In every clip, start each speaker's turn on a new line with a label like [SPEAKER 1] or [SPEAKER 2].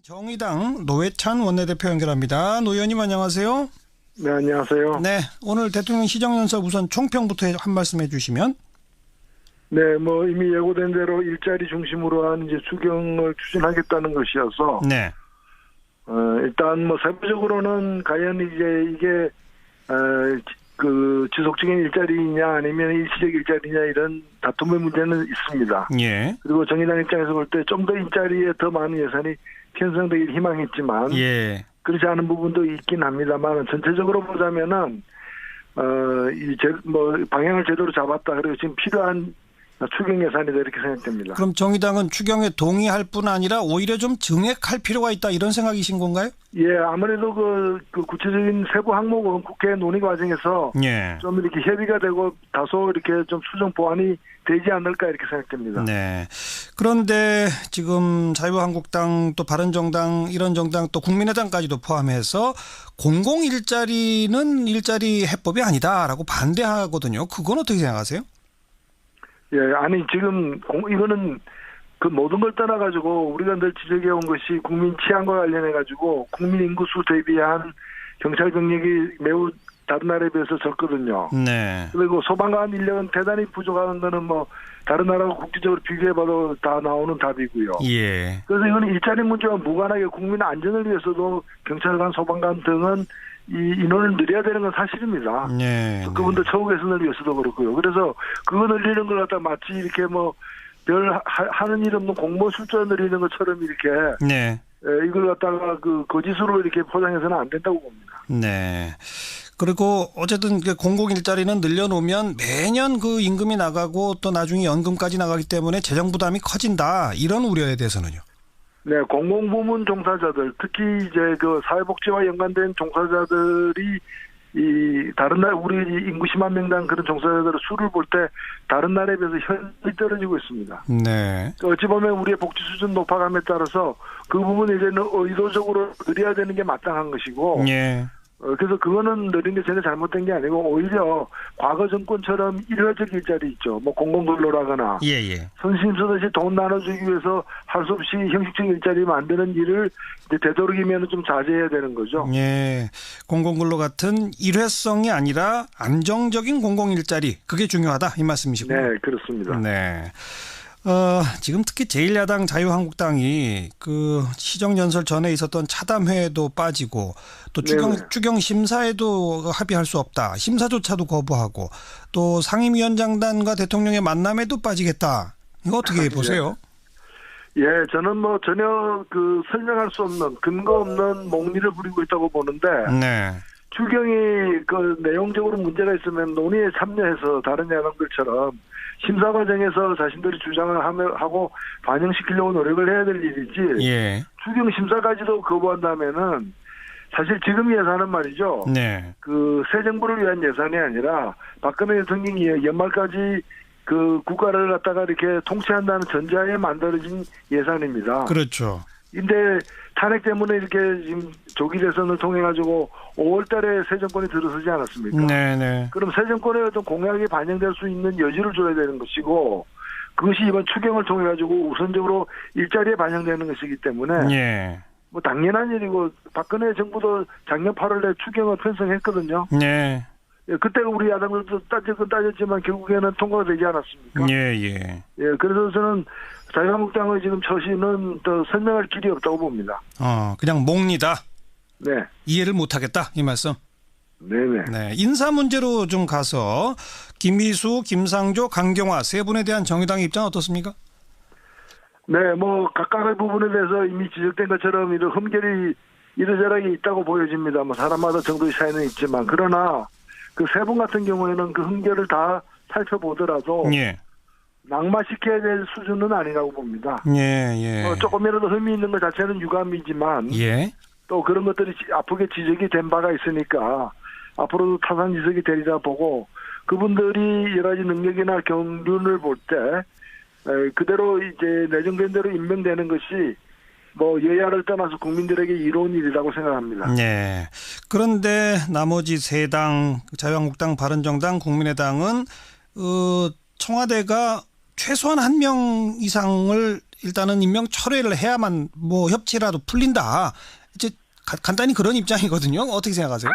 [SPEAKER 1] 정의당 노회찬 원내대표 연결합니다. 노 의원님 안녕하세요.
[SPEAKER 2] 네, 안녕하세요.
[SPEAKER 1] 네, 오늘 대통령 시정연설 우선 총평부터 한 말씀 해주시면.
[SPEAKER 2] 네, 이미 예고된 대로 일자리 중심으로 한 이제 추경을 추진하겠다는 것이어서.
[SPEAKER 1] 네.
[SPEAKER 2] 일단 세부적으로는 과연 이게 지속적인 일자리냐 아니면 일시적 일자리냐 이런 다툼의 문제는 있습니다.
[SPEAKER 1] 예.
[SPEAKER 2] 그리고 정의당 입장에서 볼 때 좀 더 일자리에 더 많은 예산이 편성되길 희망했지만.
[SPEAKER 1] 예.
[SPEAKER 2] 그렇지 않은 부분도 있긴 합니다만 전체적으로 보자면은 방향을 제대로 잡았다. 그리고 지금 필요한 추경 예산이다 이렇게 생각됩니다.
[SPEAKER 1] 그럼 정의당은 추경에 동의할 뿐 아니라 오히려 좀 증액할 필요가 있다 이런 생각이신 건가요?
[SPEAKER 2] 예, 아무래도 그 구체적인 세부 항목은 국회 논의 과정에서
[SPEAKER 1] 예.
[SPEAKER 2] 좀 이렇게 협의가 되고 다소 이렇게 좀 수정 보완이 되지 않을까 이렇게 생각됩니다.
[SPEAKER 1] 네. 그런데 지금 자유한국당 또 바른정당 이런 정당 또 국민의당까지도 포함해서 공공일자리는 일자리 해법이 아니다라고 반대하거든요. 그건 어떻게 생각하세요?
[SPEAKER 2] 예, 아니 지금 이거는 그 모든 걸 떠나가지고 우리가 늘 지적해온 것이 국민 치안과 관련해가지고 국민 인구수 대비한 경찰 병력이 매우 다른 나라에 비해서 적거든요.
[SPEAKER 1] 네.
[SPEAKER 2] 그리고 소방관 인력은 대단히 부족한 거는 다른 나라하고 국제적으로 비교해봐도 다 나오는 답이고요.
[SPEAKER 1] 예.
[SPEAKER 2] 그래서 이거는 일자리 문제와 무관하게 국민 안전을 위해서도 경찰관, 소방관 등은 이 인원을 늘려야 되는 건 사실입니다.
[SPEAKER 1] 네.
[SPEAKER 2] 그분들 처우 개선을 위해서도 그렇고요. 그래서 그거 늘리는 걸 갖다 마치 이렇게 별 하는 일 없는 공무원 숫자 늘리는 것처럼 이렇게.
[SPEAKER 1] 네.
[SPEAKER 2] 이걸 갖다가 거짓으로 이렇게 포장해서는 안 된다고 봅니다.
[SPEAKER 1] 네. 그리고 어쨌든 공공 일자리는 늘려놓으면 매년 그 임금이 나가고 또 나중에 연금까지 나가기 때문에 재정 부담이 커진다. 이런 우려에 대해서는요.
[SPEAKER 2] 네, 공공부문 종사자들, 특히 이제 사회복지와 연관된 종사자들이 다른 나라 우리 인구 10만 명당 그런 종사자들의 수를 볼 때 다른 나라에 비해서 현저히 떨어지고 있습니다.
[SPEAKER 1] 네.
[SPEAKER 2] 어찌 보면 우리의 복지 수준 높아감에 따라서 그 부분에 이제는 의도적으로 늘려야 되는 게 마땅한 것이고.
[SPEAKER 1] 예.
[SPEAKER 2] 그래서 그거는 느린 게 전혀 잘못된 게 아니고 오히려 과거 정권처럼 일회적 일자리 있죠. 공공근로라거나.
[SPEAKER 1] 예.
[SPEAKER 2] 선심 쓰듯이 돈 나눠주기 위해서 할 수 없이 형식적 일자리 만드는 일을 이제 되도록이면 좀 자제해야 되는 거죠.
[SPEAKER 1] 예. 공공근로 같은 일회성이 아니라 안정적인 공공 일자리 그게 중요하다 이 말씀이시고요.
[SPEAKER 2] 네, 그렇습니다.
[SPEAKER 1] 네. 지금 특히 제1야당 자유한국당이 그 시정연설 전에 있었던 차담회에도 빠지고 또 추경 심사에도 합의할 수 없다. 심사조차도 거부하고 또 상임위원장단과 대통령의 만남에도 빠지겠다. 이거 어떻게 보세요?
[SPEAKER 2] 예, 저는 전혀 설명할 수 없는 근거 없는 몽리를 부리고 있다고 보는데.
[SPEAKER 1] 네.
[SPEAKER 2] 추경이 내용적으로 문제가 있으면 논의에 참여해서 다른 야당들처럼 심사 과정에서 자신들이 주장을 하고 반영시키려고 노력을 해야 될 일이지.
[SPEAKER 1] 예.
[SPEAKER 2] 추경 심사까지도 거부한다면은 사실 지금 예산은 말이죠.
[SPEAKER 1] 네.
[SPEAKER 2] 새 정부를 위한 예산이 아니라 박근혜 대통령이 연말까지 국가를 갖다가 이렇게 통치한다는 전제하에 만들어진 예산입니다.
[SPEAKER 1] 그렇죠.
[SPEAKER 2] 근데 탄핵 때문에 이렇게 지금 조기 대선을 통해 가지고 5월 달에 새 정권이 들어서지 않았습니까?
[SPEAKER 1] 네네.
[SPEAKER 2] 그럼 새 정권의 어떤 공약이 반영될 수 있는 여지를 줘야 되는 것이고 그것이 이번 추경을 통해 가지고 우선적으로 일자리에 반영되는 것이기 때문에
[SPEAKER 1] 예.
[SPEAKER 2] 당연한 일이고 박근혜 정부도 작년 8월에 추경을 편성했거든요.
[SPEAKER 1] 네.
[SPEAKER 2] 그때 우리 야당들도 따졌지만 결국에는 통과가 되지 않았습니까?
[SPEAKER 1] 예.
[SPEAKER 2] 그래서 저는 자유한국당의 지금 처신은 더 설명할 길이 없다고 봅니다.
[SPEAKER 1] 그냥 몽리다.
[SPEAKER 2] 네.
[SPEAKER 1] 이해를 못하겠다 이 말씀.
[SPEAKER 2] 네네.
[SPEAKER 1] 네. 인사 문제로 좀 가서 김희수, 김상조, 강경화 세 분에 대한 정의당의 입장 어떻습니까?
[SPEAKER 2] 네, 각각의 부분에 대해서 이미 지적된 것처럼 이런 흠결이 이러저러하게 있다고 보여집니다. 사람마다 정도의 차이는 있지만 그러나 그 세 분 같은 경우에는 그 흠결을 다 살펴보더라도
[SPEAKER 1] 예.
[SPEAKER 2] 낙마시켜야 될 수준은 아니라고 봅니다.
[SPEAKER 1] 예.
[SPEAKER 2] 조금이라도 흠이 있는 것 자체는 유감이지만 또 그런 것들이 아프게 지적이 된 바가 있으니까 앞으로도 타산지석이 되리라 보고 그분들이 여러 가지 능력이나 경륜을 볼 때 그대로 이제 내정된 대로 임명되는 것이 여야를 떠나서 국민들에게 이로운 일이라고 생각합니다.
[SPEAKER 1] 네. 그런데 나머지 세 당, 자유한국당, 바른정당, 국민의당은 청와대가 최소한 한 명 이상을 일단은 임명 철회를 해야만 뭐 협치라도 풀린다. 이제 간단히 그런 입장이거든요. 어떻게 생각하세요?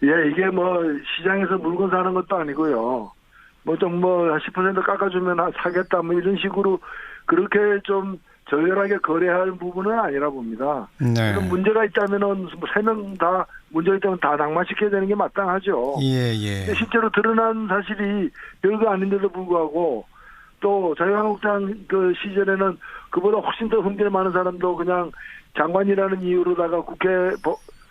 [SPEAKER 2] 예, 이게 뭐 시장에서 물건 사는 것도 아니고요. 뭐 좀 뭐 10% 깎아주면 사겠다 뭐 이런 식으로 그렇게 좀 저열하게 거래할 부분은 아니라 봅니다.
[SPEAKER 1] 네.
[SPEAKER 2] 문제가 있다면은 3명 다 문제가 있다면 다 낙마시켜야 되는 게 마땅하죠.
[SPEAKER 1] 예, 예.
[SPEAKER 2] 실제로 드러난 사실이 별거 아닌데도 불구하고 또 자유한국당 그 시절에는 그보다 훨씬 더 흠결 많은 사람도 그냥 장관이라는 이유로다가 국회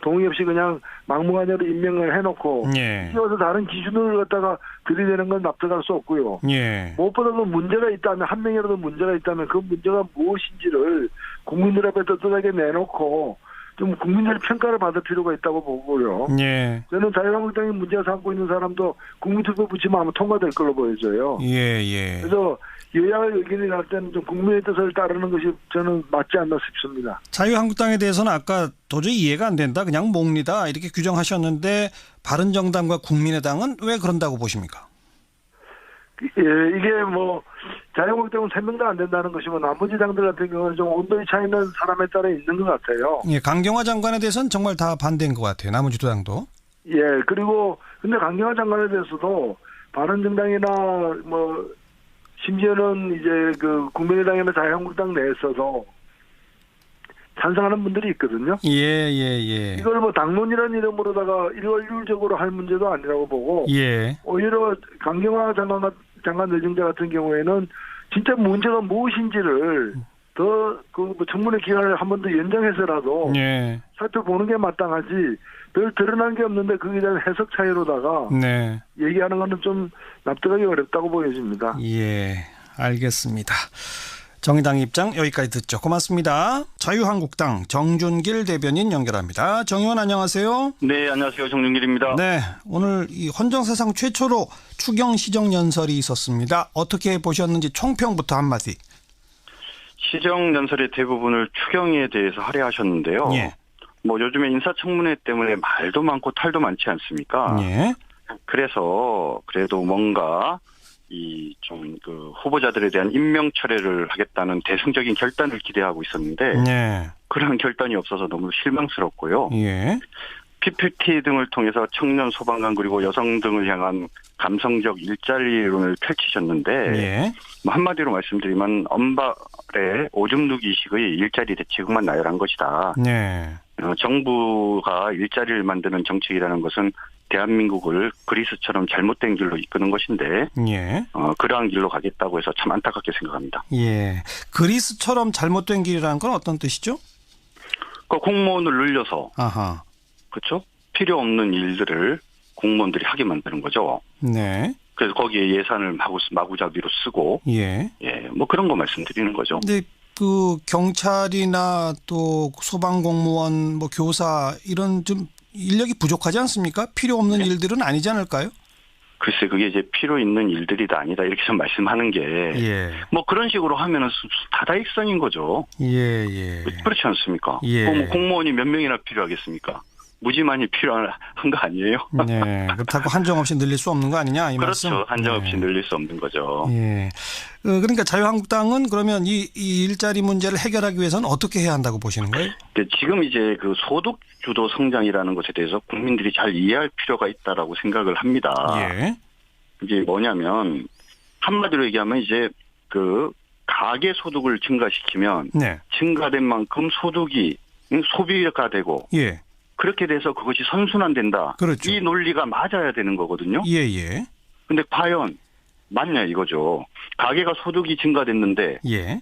[SPEAKER 2] 동의 없이 그냥 막무가내로 임명을 해놓고
[SPEAKER 1] 예.
[SPEAKER 2] 이어서 다른 기준을 갖다가 들이대는 건 납득할 수 없고요.
[SPEAKER 1] 예.
[SPEAKER 2] 무엇보다도 문제가 있다면 한 명이라도 문제가 있다면 그 문제가 무엇인지를 국민들 앞에 떳떳하게 내놓고 좀 국민들의 평가를 받을 필요가 있다고 보고요.
[SPEAKER 1] 예.
[SPEAKER 2] 저는 자유한국당이 문제가 삼고 있는 사람도 국민투표 붙이면 아마 통과될 걸로 보여져요.
[SPEAKER 1] 예, 예.
[SPEAKER 2] 그래서 여야의 의견이 날 때는 좀 국민의 뜻을 따르는 것이 저는 맞지 않나 싶습니다.
[SPEAKER 1] 자유한국당에 대해서는 아까 도저히 이해가 안 된다. 그냥 몽리다. 이렇게 규정하셨는데 바른정당과 국민의당은 왜 그런다고 보십니까?
[SPEAKER 2] 예, 이게 뭐 자유한국당은 3명도 안 된다는 것이고 나머지 당들 같은 경우는 좀 온도의 차이는 사람에 따라 있는 것 같아요.
[SPEAKER 1] 예, 강경화 장관에 대해서는 정말 다 반대인 것 같아요. 나머지 두 당도.
[SPEAKER 2] 예, 그리고 근데 강경화 장관에 대해서도 바른정당이나 뭐 심지어는 이제 그 국민의당이나 자유한국당 내에서도 찬성하는 분들이 있거든요.
[SPEAKER 1] 예, 예, 예.
[SPEAKER 2] 이걸 뭐 당론이라는 이름으로다가 일괄적으로 할 문제도 아니라고 보고
[SPEAKER 1] 예.
[SPEAKER 2] 오히려 강경화 장관 내정자 같은 경우에는 진짜 문제가 무엇인지를 더 그 청문회 기간을 한 번 더 연장해서라도
[SPEAKER 1] 예.
[SPEAKER 2] 살펴보는 게 마땅하지 별 드러난 게 없는데 거기에 대한 해석 차이로다가
[SPEAKER 1] 네.
[SPEAKER 2] 얘기하는 거는 좀 납득하기 어렵다고 보여집니다.
[SPEAKER 1] 예, 알겠습니다. 정의당 입장 여기까지 듣죠. 고맙습니다. 자유한국당 정준길 대변인 연결합니다. 정 의원 안녕하세요.
[SPEAKER 3] 네, 안녕하세요. 정준길입니다.
[SPEAKER 1] 네, 오늘 이 헌정사상 최초로 추경 시정연설이 있었습니다. 어떻게 보셨는지 총평부터 한마디.
[SPEAKER 3] 시정연설의 대부분을 추경에 대해서 할애하셨는데요.
[SPEAKER 1] 예.
[SPEAKER 3] 뭐 요즘에 인사청문회 때문에 말도 많고 탈도 많지 않습니까?
[SPEAKER 1] 예.
[SPEAKER 3] 그래서 그래도 뭔가 이 좀 그 후보자들에 대한 임명 철회를 하겠다는 대승적인 결단을 기대하고 있었는데
[SPEAKER 1] 예.
[SPEAKER 3] 그런 결단이 없어서 너무 실망스럽고요.
[SPEAKER 1] 예.
[SPEAKER 3] PPT 등을 통해서 청년 소방관 그리고 여성 등을 향한 감성적 일자리론을 펼치셨는데
[SPEAKER 1] 예.
[SPEAKER 3] 뭐 한마디로 말씀드리면 엄발의 오줌 누기식의 일자리 대책만 나열한 것이다.
[SPEAKER 1] 네.
[SPEAKER 3] 정부가 일자리를 만드는 정책이라는 것은 대한민국을 그리스처럼 잘못된 길로 이끄는 것인데
[SPEAKER 1] 예.
[SPEAKER 3] 그러한 길로 가겠다고 해서 참 안타깝게 생각합니다.
[SPEAKER 1] 예. 그리스처럼 잘못된 길이라는 건 어떤 뜻이죠?
[SPEAKER 3] 그 공무원을 늘려서
[SPEAKER 1] 아하.
[SPEAKER 3] 그렇죠? 필요 없는 일들을 공무원들이 하게 만드는 거죠.
[SPEAKER 1] 네.
[SPEAKER 3] 그래서 거기에 예산을 마구잡이로 쓰고
[SPEAKER 1] 예.
[SPEAKER 3] 뭐 그런 거 말씀드리는 거죠.
[SPEAKER 1] 근데 그 경찰이나 또 소방공무원, 뭐 교사 이런 좀 인력이 부족하지 않습니까? 필요 없는 일들은 아니지 않을까요?
[SPEAKER 3] 글쎄 그게 이제 필요 있는 일들이다 아니다 이렇게 좀 말씀하는 게 뭐
[SPEAKER 1] 예.
[SPEAKER 3] 그런 식으로 하면은 다다익선인 거죠.
[SPEAKER 1] 예, 예.
[SPEAKER 3] 그렇지 않습니까?
[SPEAKER 1] 예.
[SPEAKER 3] 뭐 공무원이 몇 명이나 필요하겠습니까? 무지만이 필요한 거 아니에요?
[SPEAKER 1] 네. 그렇다고 한정 없이 늘릴 수 없는 거 아니냐 이 말씀?
[SPEAKER 3] 그렇죠. 한정 없이
[SPEAKER 1] 네.
[SPEAKER 3] 늘릴 수 없는 거죠.
[SPEAKER 1] 예. 그러니까 자유한국당은 그러면 이 일자리 문제를 해결하기 위해서는 어떻게 해야 한다고 보시는 거예요?
[SPEAKER 3] 지금 이제 그 소득 주도 성장이라는 것에 대해서 국민들이 잘 이해할 필요가 있다라고 생각을 합니다.
[SPEAKER 1] 예.
[SPEAKER 3] 이게 뭐냐면 한마디로 얘기하면 이제 그 가계 소득을 증가시키면
[SPEAKER 1] 네.
[SPEAKER 3] 증가된 만큼 소득이 소비가 되고
[SPEAKER 1] 예.
[SPEAKER 3] 그렇게 돼서 그것이 선순환된다.
[SPEAKER 1] 그렇죠.
[SPEAKER 3] 이 논리가 맞아야 되는 거거든요.
[SPEAKER 1] 예, 예.
[SPEAKER 3] 근데 과연 맞냐 이거죠. 가계가 소득이 증가됐는데
[SPEAKER 1] 예.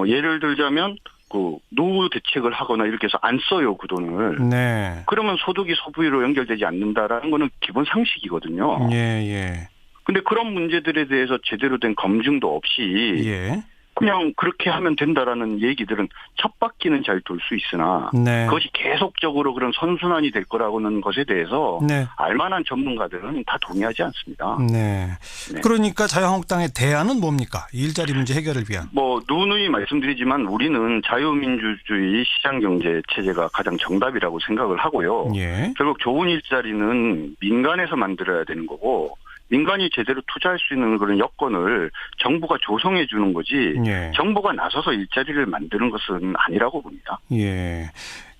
[SPEAKER 3] 예를 들자면 그 노후 대책을 하거나 이렇게 해서 안 써요 그 돈을.
[SPEAKER 1] 네.
[SPEAKER 3] 그러면 소득이 소비로 연결되지 않는다라는 거는 기본 상식이거든요.
[SPEAKER 1] 예, 예.
[SPEAKER 3] 근데 그런 문제들에 대해서 제대로 된 검증도 없이
[SPEAKER 1] 예.
[SPEAKER 3] 그냥 그렇게 하면 된다라는 얘기들은 첫 바퀴는 잘 돌 수 있으나
[SPEAKER 1] 네.
[SPEAKER 3] 그것이 계속적으로 그런 선순환이 될 거라고는 것에 대해서
[SPEAKER 1] 네.
[SPEAKER 3] 알만한 전문가들은 다 동의하지 않습니다.
[SPEAKER 1] 네.
[SPEAKER 3] 네.
[SPEAKER 1] 그러니까 자유한국당의 대안은 뭡니까? 일자리 문제 해결을 위한.
[SPEAKER 3] 뭐 누누이 말씀드리지만 우리는 자유민주주의 시장경제 체제가 가장 정답이라고 생각을 하고요.
[SPEAKER 1] 예.
[SPEAKER 3] 결국 좋은 일자리는 민간에서 만들어야 되는 거고 민간이 제대로 투자할 수 있는 그런 여건을 정부가 조성해 주는 거지
[SPEAKER 1] 예.
[SPEAKER 3] 정부가 나서서 일자리를 만드는 것은 아니라고 봅니다.
[SPEAKER 1] 예.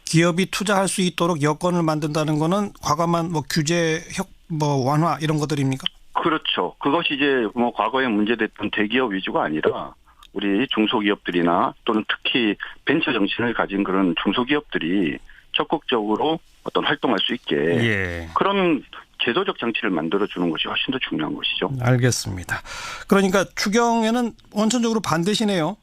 [SPEAKER 1] 기업이 투자할 수 있도록 여건을 만든다는 거는 과감한 뭐 규제 완화 이런 것들입니까?
[SPEAKER 3] 그렇죠. 그것이 이제 뭐 과거에 문제됐던 대기업 위주가 아니라 우리 중소기업들이나 또는 특히 벤처 정신을 가진 그런 중소기업들이 적극적으로 어떤 활동할 수 있게
[SPEAKER 1] 예.
[SPEAKER 3] 그런 제도적 장치를 만들어주는 것이 훨씬 더 중요한 것이죠.
[SPEAKER 1] 알겠습니다. 그러니까 추경에는 원천적으로 반대시네요.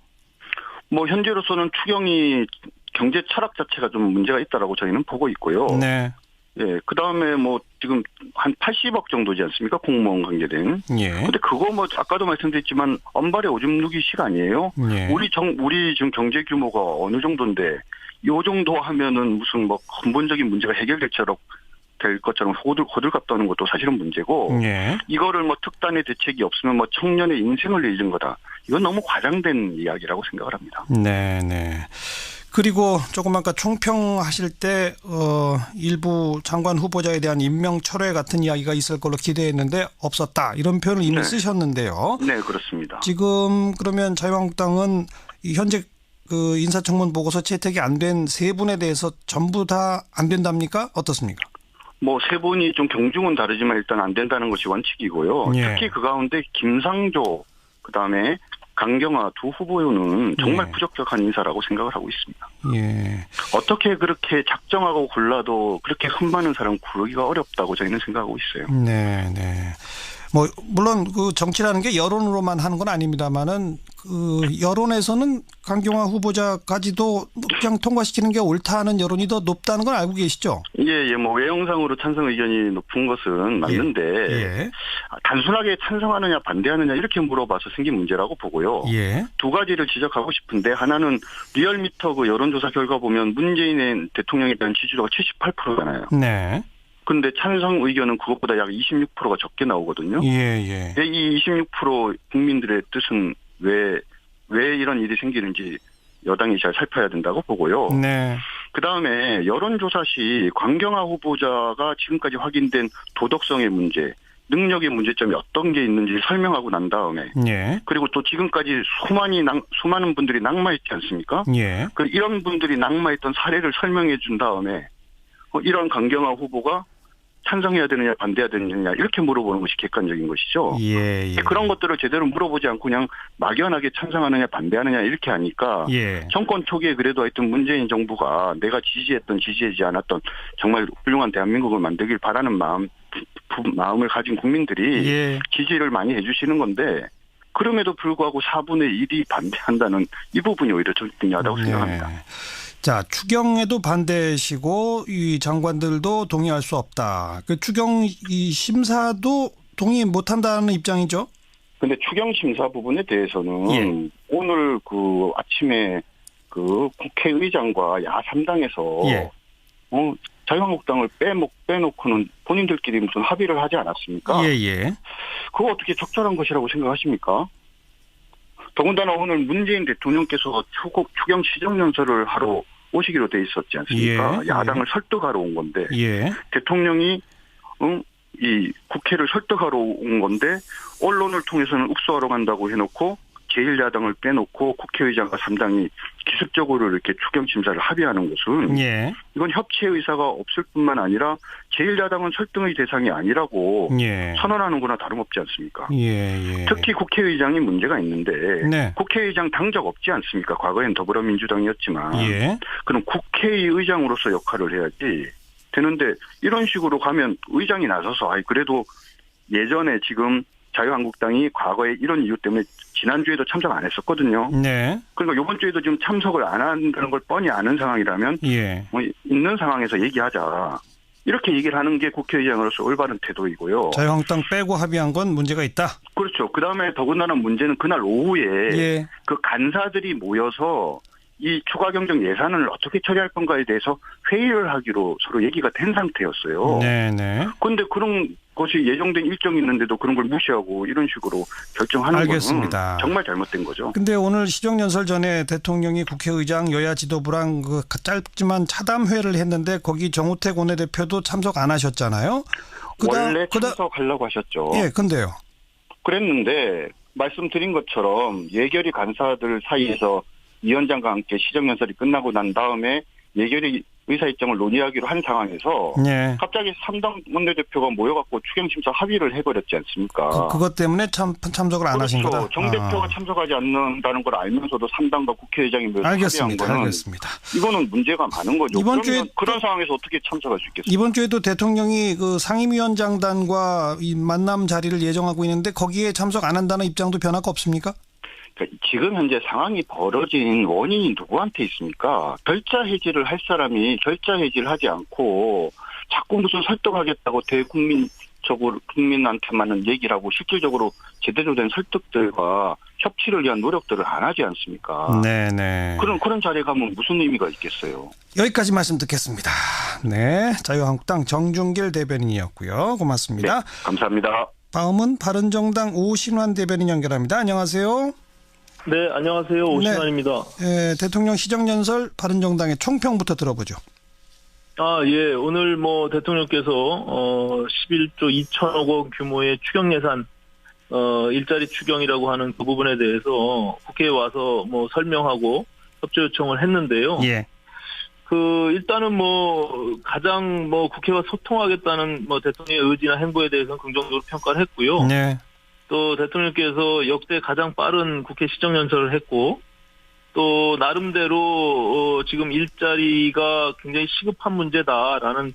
[SPEAKER 3] 뭐 현재로서는 추경이 경제 철학 자체가 좀 문제가 있다라고 저희는 보고 있고요.
[SPEAKER 1] 네.
[SPEAKER 3] 예, 그 다음에 뭐 지금 한 80억 정도지 않습니까? 공무원 관계된.
[SPEAKER 1] 예.
[SPEAKER 3] 근데 그거 뭐 아까도 말씀드렸지만 언발의 오줌 누기식 아니에요?
[SPEAKER 1] 예.
[SPEAKER 3] 우리 지금 경제 규모가 어느 정도인데 요 정도 하면은 무슨 뭐 근본적인 문제가 될 것처럼 호들갑 떠는 것도 사실은 문제고.
[SPEAKER 1] 예.
[SPEAKER 3] 이거를 뭐 특단의 대책이 없으면 뭐 청년의 인생을 잃은 거다. 이건 너무 과장된 이야기라고 생각을 합니다.
[SPEAKER 1] 네, 네. 그리고 조금 아까 총평하실 때 일부 장관 후보자에 대한 임명 철회 같은 이야기가 있을 걸로 기대했는데 없었다. 이런 표현을 이미 쓰셨는데요.
[SPEAKER 3] 네, 그렇습니다.
[SPEAKER 1] 지금 그러면 자유한국당은 현재 그 인사청문 보고서 채택이 안 된 세 분에 대해서 전부 다 안 된답니까? 어떻습니까?
[SPEAKER 3] 뭐 세 분이 좀 경중은 다르지만 일단 안 된다는 것이 원칙이고요.
[SPEAKER 1] 예.
[SPEAKER 3] 특히 그 가운데 김상조 그다음에 강경화 두 후보는 정말
[SPEAKER 1] 예.
[SPEAKER 3] 부적격한 인사라고 생각을 하고 있습니다.
[SPEAKER 1] 예.
[SPEAKER 3] 어떻게 그렇게 작정하고 골라도 그렇게 흠많은 사람 구르기가 어렵다고 저희는 생각하고 있어요.
[SPEAKER 1] 네, 네. 뭐 물론 그 정치라는 게 여론으로만 하는 건 아닙니다만은 그 여론에서는 강경화 후보자까지도 그냥 통과시키는 게 옳다는 여론이 더 높다는 걸 알고 계시죠?
[SPEAKER 3] 예, 뭐 외형상으로 찬성 의견이 높은 것은 맞는데
[SPEAKER 1] 예.
[SPEAKER 3] 단순하게 찬성하느냐 반대하느냐 이렇게 물어봐서 생긴 문제라고 보고요.
[SPEAKER 1] 예.
[SPEAKER 3] 두 가지를 지적하고 싶은데 하나는 리얼미터 그 여론조사 결과 보면 문재인의 대통령에 대한 지지도가 78%잖아요.
[SPEAKER 1] 네.
[SPEAKER 3] 그런데 찬성 의견은 그것보다 약 26%가 적게 나오거든요.
[SPEAKER 1] 예.
[SPEAKER 3] 이 26% 국민들의 뜻은 왜 이런 일이 생기는지 여당이 잘 살펴야 된다고 보고요.
[SPEAKER 1] 네.
[SPEAKER 3] 그다음에 여론조사 시 강경화 후보자가 지금까지 확인된 도덕성의 문제, 능력의 문제점이 어떤 게 있는지 설명하고 난 다음에
[SPEAKER 1] 예.
[SPEAKER 3] 그리고 또 지금까지 수많은 분들이 낙마했지 않습니까?
[SPEAKER 1] 예.
[SPEAKER 3] 이런 분들이 낙마했던 사례를 설명해 준 다음에 이런 강경화 후보가 찬성해야 되느냐 반대해야 되느냐 이렇게 물어보는 것이 객관적인 것이죠.
[SPEAKER 1] 예.
[SPEAKER 3] 그런 것들을 제대로 물어보지 않고 그냥 막연하게 찬성하느냐 반대하느냐 이렇게 하니까
[SPEAKER 1] 예.
[SPEAKER 3] 정권 초기에 그래도 하여튼 문재인 정부가 내가 지지하지 않았던 정말 훌륭한 대한민국을 만들길 바라는 마음을 가진 국민들이
[SPEAKER 1] 예.
[SPEAKER 3] 지지를 많이 해주시는 건데 그럼에도 불구하고 4분의 1이 반대한다는 이 부분이 오히려 좀 중요하다고 생각합니다.
[SPEAKER 1] 자, 추경에도 반대시고 이 장관들도 동의할 수 없다. 그 추경 이 심사도 동의 못한다는 입장이죠?
[SPEAKER 3] 근데 추경 심사 부분에 대해서는 오늘 그 아침에 그 국회의장과 야3당에서 자유한국당을 빼놓고는 본인들끼리 무슨 합의를 하지 않았습니까?
[SPEAKER 1] 예.
[SPEAKER 3] 그거 어떻게 적절한 것이라고 생각하십니까? 더군다나 오늘 문재인 대통령께서 추경 시정연설을 하러 오시기로 돼 있었지 않습니까? 야당을 설득하러 온 건데 대통령이 이 국회를 설득하러 온 건데 언론을 통해서는 읍소하러 간다고 해놓고 제1야당을 빼놓고 국회의장과 3당이 기습적으로 이렇게 추경 심사를 합의하는 것은 이건 협치 의사가 없을 뿐만 아니라 제1야당은 설득의 대상이 아니라고 선언하는 거나 다름없지 않습니까? 특히 국회의장이 문제가 있는데 국회의장 당적 없지 않습니까? 과거엔 더불어민주당이었지만 그럼 국회의장으로서 역할을 해야지 되는데 이런 식으로 가면 의장이 나서서 그래도 예전에 지금 자유한국당이 과거에 이런 이유 때문에 지난주에도 참석 안 했었거든요. 그러니까 이번 주에도 지금 참석을 안 한다는 걸 뻔히 아는 상황이라면 뭐 있는 상황에서 얘기하자. 이렇게 얘기를 하는 게 국회의장으로서 올바른 태도이고요.
[SPEAKER 1] 자유한국당 빼고 합의한 건 문제가 있다.
[SPEAKER 3] 그렇죠. 그다음에 더군다나 문제는 그날 오후에 그 간사들이 모여서 이 추가 경정 예산을 어떻게 처리할 건가에 대해서 회의를 하기로 서로 얘기가 된 상태였어요. 그런데 그런 것이 예정된 일정이 있는데도 그런 걸 무시하고 이런 식으로 결정하는 것은 정말 잘못된 거죠.
[SPEAKER 1] 그런데 오늘 시정연설 전에 대통령이 국회의장 여야 지도부랑 그 짧지만 차담회를 했는데 거기 정우택 원내대표도 참석 안 하셨잖아요.
[SPEAKER 3] 원래 참석하려고 하셨죠.
[SPEAKER 1] 예, 근데요.
[SPEAKER 3] 그랬는데 말씀드린 것처럼 예결위 간사들 사이에서 위원장과 함께 시정연설이 끝나고 난 다음에 예결위 의사일정을 논의하기로 한 상황에서
[SPEAKER 1] 예.
[SPEAKER 3] 갑자기 3당 원내대표가 모여갖고 추경심사 합의를 해버렸지 않습니까?
[SPEAKER 1] 그것 때문에 참석을 안 하신 거다?
[SPEAKER 3] 정 대표가 참석하지 않는다는 걸 알면서도 3당과 국회의장이 모여서
[SPEAKER 1] 알겠습니다.
[SPEAKER 3] 합의한 거는
[SPEAKER 1] 알겠습니다.
[SPEAKER 3] 이거는 문제가 많은 거죠.
[SPEAKER 1] 이번 주에
[SPEAKER 3] 그런 상황에서 어떻게 참석할 수 있겠습니까?
[SPEAKER 1] 이번 주에도 대통령이 그 상임위원장단과 이 만남 자리를 예정하고 있는데 거기에 참석 안 한다는 입장도 변화가 없습니까?
[SPEAKER 3] 그러니까 지금 현재 상황이 벌어진 원인이 누구한테 있습니까? 결자 해지를 할 사람이 결자 해지를 하지 않고 자꾸 무슨 설득하겠다고 국민한테만은 얘기를 하고 실질적으로 제대로 된 설득들과 협치를 위한 노력들을 안 하지 않습니까?
[SPEAKER 1] 네네.
[SPEAKER 3] 그런 자리에 가면 무슨 의미가 있겠어요?
[SPEAKER 1] 여기까지 말씀 듣겠습니다. 네, 자유한국당 정준길 대변인이었고요. 고맙습니다.
[SPEAKER 3] 네, 감사합니다.
[SPEAKER 1] 다음은 바른정당 오신환 대변인 연결합니다. 안녕하세요.
[SPEAKER 4] 네, 안녕하세요. 오신환입니다.
[SPEAKER 1] 네, 대통령 시정연설 바른정당의 총평부터 들어보죠.
[SPEAKER 4] 예. 오늘 대통령께서 11조 2천억 원 규모의 추경 예산 일자리 추경이라고 하는 그 부분에 대해서 국회에 와서 설명하고 협조 요청을 했는데요.
[SPEAKER 1] 예.
[SPEAKER 4] 일단은 가장 국회와 소통하겠다는 대통령의 의지나 행보에 대해서는 긍정적으로 평가를 했고요.
[SPEAKER 1] 네.
[SPEAKER 4] 또 대통령께서 역대 가장 빠른 국회 시정연설을 했고, 또 나름대로 지금 일자리가 굉장히 시급한 문제다라는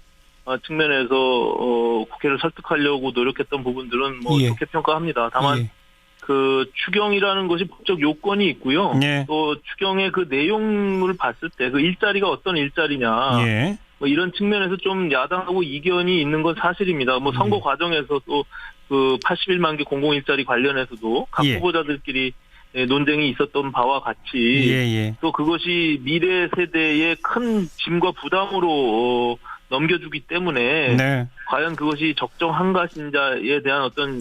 [SPEAKER 4] 측면에서 국회를 설득하려고 노력했던 부분들은
[SPEAKER 1] 예.
[SPEAKER 4] 좋게 평가합니다. 다만
[SPEAKER 1] 예.
[SPEAKER 4] 추경이라는 것이 법적 요건이 있고요.
[SPEAKER 1] 예.
[SPEAKER 4] 또 추경의 그 내용을 봤을 때 그 일자리가 어떤 일자리냐.
[SPEAKER 1] 예.
[SPEAKER 4] 이런 측면에서 좀 야당하고 이견이 있는 건 사실입니다. 선거 과정에서 또 81만 개 공공일자리 관련해서도 각 후보자들끼리 논쟁이 있었던 바와 같이 또 그것이 미래 세대의 큰 짐과 부담으로 넘겨주기 때문에 과연 그것이 적정한 것인지에 대한 어떤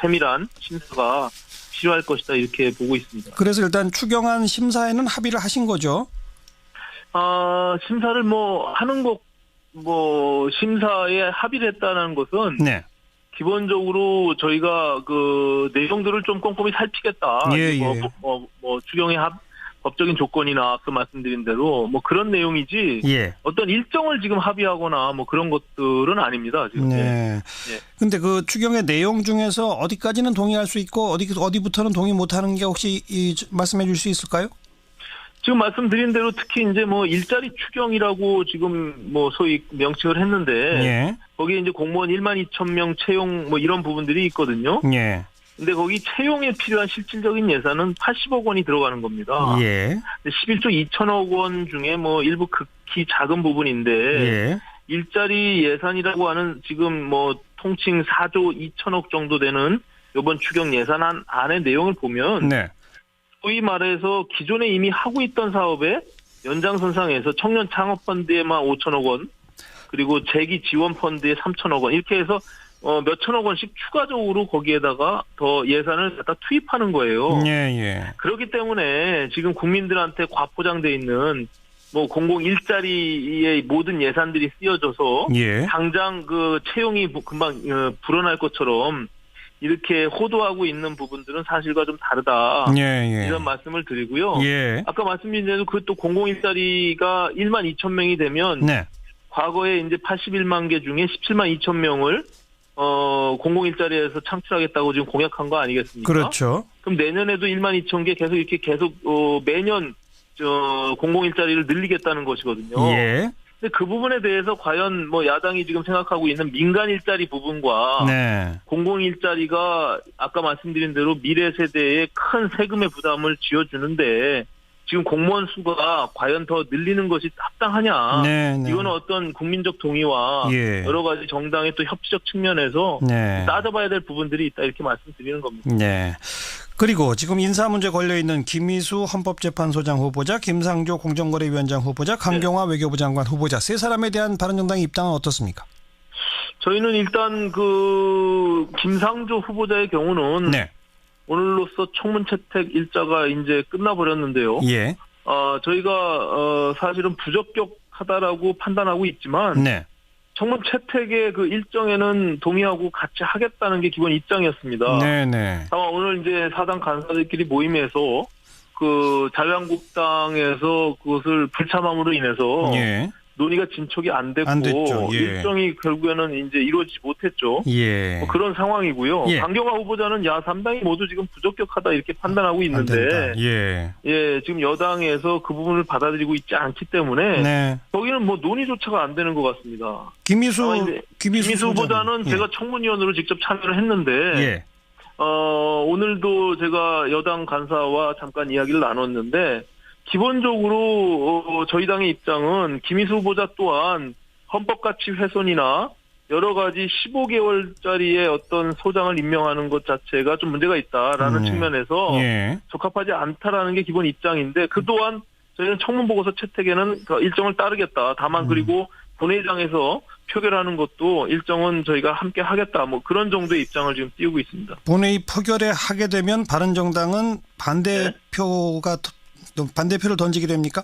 [SPEAKER 4] 세밀한 심사가 필요할 것이다 이렇게 보고 있습니다.
[SPEAKER 1] 그래서 일단 추경안 심사에는 합의를 하신 거죠?
[SPEAKER 4] 심사를 하는 것 심사에 합의를 했다는 것은 기본적으로 저희가 그 내용들을 좀 꼼꼼히 살피겠다. 추경의 법적인 조건이나 앞서 말씀드린 대로 그런 내용이지 어떤 일정을 지금 합의하거나 그런 것들은 아닙니다. 지금.
[SPEAKER 1] 네. 근데 그 추경의 내용 중에서 어디까지는 동의할 수 있고 어디부터는 동의 못하는 게 혹시 말씀해 줄 수 있을까요?
[SPEAKER 4] 지금 말씀드린 대로 특히 이제 일자리 추경이라고 지금 소위 명칭을 했는데 거기에 이제 공무원 12,000명 채용 이런 부분들이 있거든요. 근데 거기 채용에 필요한 실질적인 예산은 80억 원이 들어가는 겁니다. 근데 11조 2천억 원 중에 일부 극히 작은 부분인데 일자리 예산이라고 하는 지금 통칭 4조 2천억 정도 되는 이번 추경 예산 안의 내용을 보면 소위 말해서 기존에 이미 하고 있던 사업에 연장선상에서 청년 창업펀드에만 5천억 원, 그리고 재기 지원 펀드에 3천억 원 이렇게 해서 몇 천억 원씩 추가적으로 거기에다가 더 예산을 갖다 투입하는 거예요. 그렇기 때문에 지금 국민들한테 과포장돼 있는 공공 일자리의 모든 예산들이 쓰여져서 당장 그 채용이 금방 불어날 것처럼 이렇게 호도하고 있는 부분들은 사실과 좀 다르다. 이런 말씀을 드리고요. 아까 말씀드린 대로 그 또 공공일자리가 12,000명이 되면 과거에 이제 81만 개 중에 17만 2천 명을 공공일자리에서 창출하겠다고 지금 공약한 거 아니겠습니까?
[SPEAKER 1] 그렇죠.
[SPEAKER 4] 그럼 내년에도 1만 2천 개 계속 매년 공공일자리를 늘리겠다는 것이거든요. 근데 그 부분에 대해서 과연 야당이 지금 생각하고 있는 민간 일자리 부분과 공공 일자리가 아까 말씀드린 대로 미래 세대에 큰 세금의 부담을 지어주는데 지금 공무원 수가 과연 더 늘리는 것이 합당하냐? 이거는 어떤 국민적 동의와 여러 가지 정당의 또 협치적 측면에서 따져봐야 될 부분들이 있다 이렇게 말씀드리는 겁니다.
[SPEAKER 1] 그리고 지금 인사 문제 걸려있는 김희수 헌법재판소장 후보자, 김상조 공정거래위원장 후보자, 강경화 외교부 장관 후보자 세 사람에 대한 바른정당의 입장은 어떻습니까?
[SPEAKER 4] 저희는 일단 김상조 후보자의 경우는 오늘로써 청문 채택 일자가 이제 끝나버렸는데요. 저희가 사실은 부적격하다라고 판단하고 있지만 청문 채택의 그 일정에는 동의하고 같이 하겠다는 게 기본 입장이었습니다.
[SPEAKER 1] 네네.
[SPEAKER 4] 다만 오늘 이제 사당 간사들끼리 모임에서 그 자유한국당에서 그것을 불참함으로 인해서
[SPEAKER 1] 예.
[SPEAKER 4] 논의가 진척이 안 됐고
[SPEAKER 1] 예.
[SPEAKER 4] 일정이 결국에는 이제 이루어지지 못했죠.
[SPEAKER 1] 예.
[SPEAKER 4] 그런 상황이고요.
[SPEAKER 1] 예.
[SPEAKER 4] 강경화 후보자는 야 3당이 모두 지금 부적격하다 이렇게 판단하고 있는데 예, 지금 여당에서 그 부분을 받아들이고 있지 않기 때문에
[SPEAKER 1] 네.
[SPEAKER 4] 거기는 뭐 논의조차가 안 되는 것 같습니다.
[SPEAKER 1] 김희수
[SPEAKER 4] 후보자는
[SPEAKER 1] 예.
[SPEAKER 4] 제가 청문위원으로 직접 참여를 했는데
[SPEAKER 1] 예.
[SPEAKER 4] 오늘도 제가 여당 간사와 잠깐 이야기를 나눴는데 기본적으로 저희 당의 입장은 김희수 후보자 또한 헌법가치 훼손이나 여러 가지 15개월짜리의 어떤 소장을 임명하는 것 자체가 좀 문제가 있다라는 측면에서 적합하지 않다라는 게 기본 입장인데 그동안 저희는 청문보고서 채택에는 그 일정을 따르겠다. 다만 그리고 본회의장에서 표결하는 것도 일정은 저희가 함께 하겠다. 뭐 그런 정도의 입장을 지금 띄우고 있습니다.
[SPEAKER 1] 본회의 표결에 하게 되면 바른정당은 반대표를 던지게 됩니까?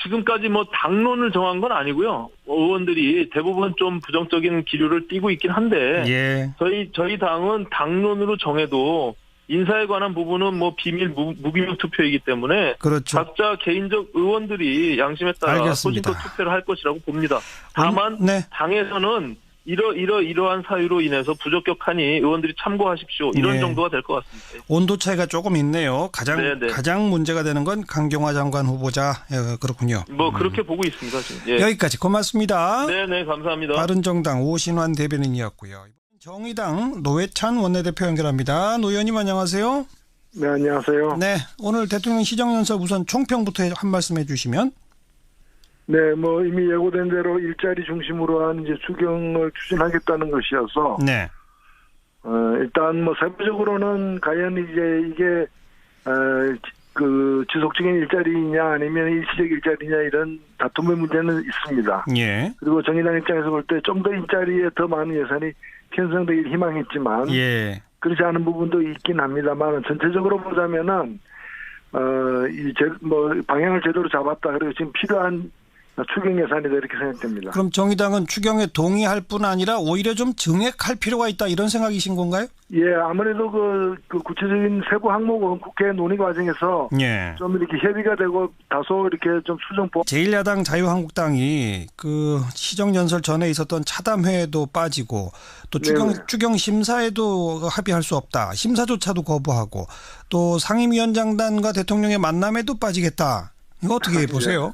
[SPEAKER 4] 지금까지 뭐 당론을 정한 건 아니고요. 의원들이 대부분 좀 부정적인 기류를 띠고 있긴 한데 저희 당은 당론으로 정해도 인사에 관한 부분은 뭐 비밀 무기명 투표이기 때문에
[SPEAKER 1] 그렇죠.
[SPEAKER 4] 각자 개인적 의원들이 양심에 따라 소신껏 투표를 할 것이라고 봅니다. 다만 당에서는 이러한 사유로 인해서 부적격하니 의원들이 참고하십시오. 이런 정도가 될 것 같습니다.
[SPEAKER 1] 온도 차이가 조금 있네요. 가장 문제가 되는 건 강경화 장관 후보자 그렇군요.
[SPEAKER 4] 뭐 그렇게 보고 있습니다. 지금.
[SPEAKER 1] 여기까지 고맙습니다.
[SPEAKER 4] 네네 감사합니다.
[SPEAKER 1] 바른정당 오신환 대변인이었고요. 정의당 노회찬 원내대표 연결합니다. 노 의원님 안녕하세요.
[SPEAKER 2] 네 안녕하세요.
[SPEAKER 1] 네 오늘 대통령 시정연설 우선 총평부터 한 말씀 해주시면.
[SPEAKER 2] 네, 뭐 이미 예고된 대로 일자리 중심으로 한 이제 추경을 추진하겠다는 것이어서, 일단 뭐 세부적으로는 과연 이제 이게 그 지속적인 일자리냐 아니면 일시적 일자리냐 이런 다툼의 문제는 있습니다. 그리고 정의당 입장에서 볼 때 좀 더 일자리에 더 많은 예산이 편성되길 희망했지만, 그렇지 않은 부분도 있긴 합니다만 전체적으로 보자면은 뭐 방향을 제대로 잡았다. 그리고 지금 필요한 추경 예산이다 이렇게 생각됩니다.
[SPEAKER 1] 그럼 정의당은 추경에 동의할 뿐 아니라 오히려 좀 증액할 필요가 있다 이런 생각이신 건가요?
[SPEAKER 2] 예, 아무래도 그 구체적인 세부 항목은 국회 논의 과정에서 좀 이렇게 협의가 되고 다소 이렇게 좀 수정보.
[SPEAKER 1] 제1야당 자유한국당이 그 시정연설 전에 있었던 차담회에도 빠지고 또 추경 심사에도 합의할 수 없다. 심사조차도 거부하고 또 상임위원장단과 대통령의 만남에도 빠지겠다. 이거 어떻게 보세요?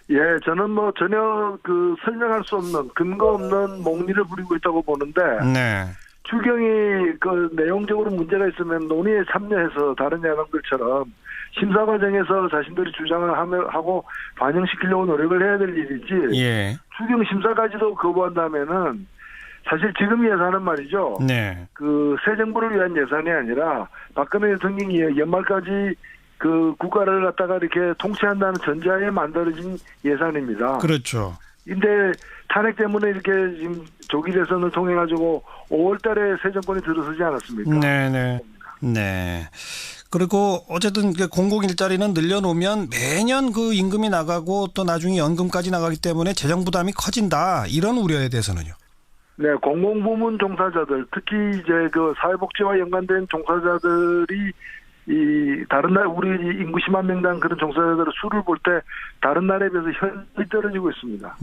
[SPEAKER 2] 예, 저는 뭐 전혀 그 설명할 수 없는 근거 없는 몽리를 부리고 있다고 보는데 추경이 그 내용적으로 문제가 있으면 논의에 참여해서 다른 야당들처럼 심사 과정에서 자신들이 주장을 하고 반영시키려고 노력을 해야 될 일이지 추경 심사까지도 거부한다면은 사실 지금 예산은 말이죠. 그 새 정부를 위한 예산이 아니라 박근혜 대통령이 연말까지 그 국가를 갖다가 이렇게 통치한다는 전제하에 만들어진 예산입니다.
[SPEAKER 1] 그렇죠.
[SPEAKER 2] 근데 탄핵 때문에 이렇게 지금 조기 대선을 통해 가지고 5월 달에 새 정권이 들어서지 않았습니까?
[SPEAKER 1] 네. 그리고 어쨌든 공공 일자리는 늘려놓으면 매년 그 임금이 나가고 또 나중에 연금까지 나가기 때문에 재정 부담이 커진다. 이런 우려에 대해서는요.
[SPEAKER 2] 네, 공공부문 종사자들, 특히 이제 그 사회복지와 연관된 종사자들이 다른 나라 우리 인구 10만 명당 그런 종사자들의 수를 볼 때 다른 나라에 비해서 현저히 떨어지고 있습니다.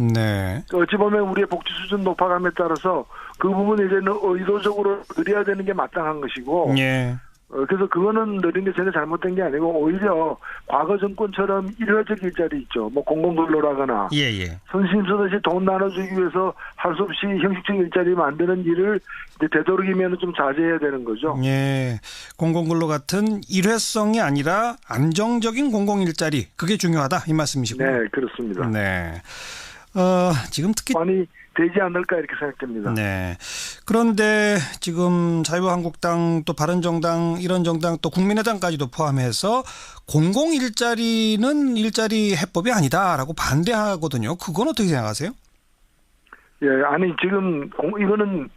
[SPEAKER 2] 어찌 보면 우리의 복지 수준 높아감에 따라서 그 부분이 이제는 의도적으로 늘려야 되는 게 마땅한 것이고 그래서 그거는 느린 게 전혀 잘못된 게 아니고 오히려 과거 정권처럼 일회적 일자리 있죠. 뭐 공공근로라거나 선심 쓰듯이 돈 나눠주기 위해서 할 수 없이 형식적 일자리 만드는 일을 되도록이면 좀 자제해야 되는 거죠.
[SPEAKER 1] 공공근로 같은 일회성이 아니라 안정적인 공공일자리 그게 중요하다 이 말씀이시고요.
[SPEAKER 2] 네, 그렇습니다.
[SPEAKER 1] 지금 특히
[SPEAKER 2] 많이 되지 않을까 이렇게 생각됩니다.
[SPEAKER 1] 그런데 지금 자유한국당 또 바른정당 이런 정당 또 국민의당까지도 포함해서 공공일자리는 일자리 해법이 아니다라고 반대하거든요. 그건 어떻게 생각하세요?
[SPEAKER 2] 아니 지금 이거는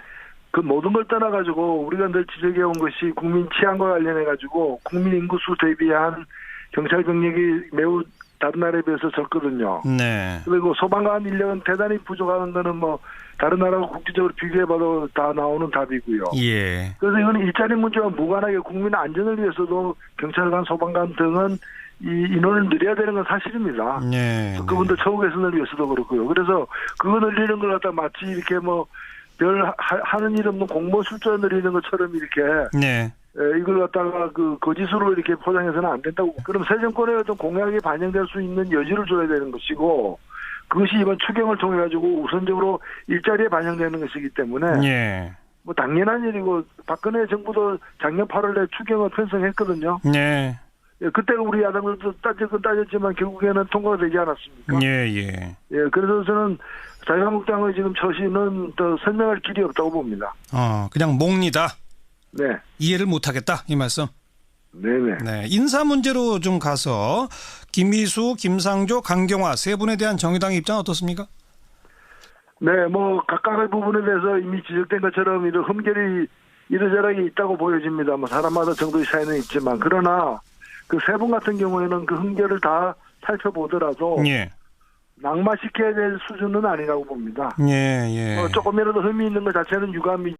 [SPEAKER 2] 그 모든 걸 떠나가지고 우리가 늘 지적해온 것이 국민 치안과 관련해가지고 국민 인구수 대비한 경찰 병력이 매우 다른 나라에 비해서 적거든요.
[SPEAKER 1] 네.
[SPEAKER 2] 그리고 소방관 인력은 대단히 부족한 거는 뭐 다른 나라하고 국際적으로 비교해봐도 다 나오는 답이고요.
[SPEAKER 1] 예.
[SPEAKER 2] 그래서 이건 일자리 문제와 무관하게 국민 안전을 위해서도 경찰관, 소방관 등은 이 인원을 늘려야 되는 건 사실입니다.
[SPEAKER 1] 네.
[SPEAKER 2] 그분들 처우 개선을 위해서도 그렇고요. 그래서 그거 늘리는 걸 갖다 마치 이렇게 뭐 별 하는 일 없는 공무원 숫자 늘리는 것처럼 이렇게
[SPEAKER 1] 네.
[SPEAKER 2] 이걸 갖다가 그 거짓으로 이렇게 포장해서는 안 된다고. 그럼 새 정권의 어떤 공약이 반영될 수 있는 여지를 줘야 되는 것이고 그것이 이번 추경을 통해 가지고 우선적으로 일자리에 반영되는 것이기 때문에
[SPEAKER 1] 예.
[SPEAKER 2] 뭐 당연한 일이고 박근혜 정부도 작년 8월에 추경을 편성했거든요.
[SPEAKER 1] 네.
[SPEAKER 2] 예, 그때 우리 야당들도 따졌지만 결국에는 통과가 되지 않았습니까?
[SPEAKER 1] 예.
[SPEAKER 2] 예, 그래서 저는 자유한국당의 지금 처신은 더 설명할 길이 없다고 봅니다.
[SPEAKER 1] 그냥 몽니다.
[SPEAKER 2] 네.
[SPEAKER 1] 이해를 못하겠다 이 말씀.
[SPEAKER 2] 네네.
[SPEAKER 1] 네, 인사 문제로 좀 가서 김희수, 김상조, 강경화 세 분에 대한 정의당의 입장 어떻습니까?
[SPEAKER 2] 네, 뭐 각각의 부분에 대해서 이미 지적된 것처럼 이런 흠결이 이러저러하게 있다고 보여집니다. 뭐 사람마다 정도의 차이는 있지만 그러나 그 세 분 같은 경우에는 그 흠결을 다 살펴보더라도
[SPEAKER 1] 예.
[SPEAKER 2] 낙마시켜야 될 수준은 아니라고 봅니다.
[SPEAKER 1] 예.
[SPEAKER 2] 조금이라도 흠이 있는 것 자체는 유감이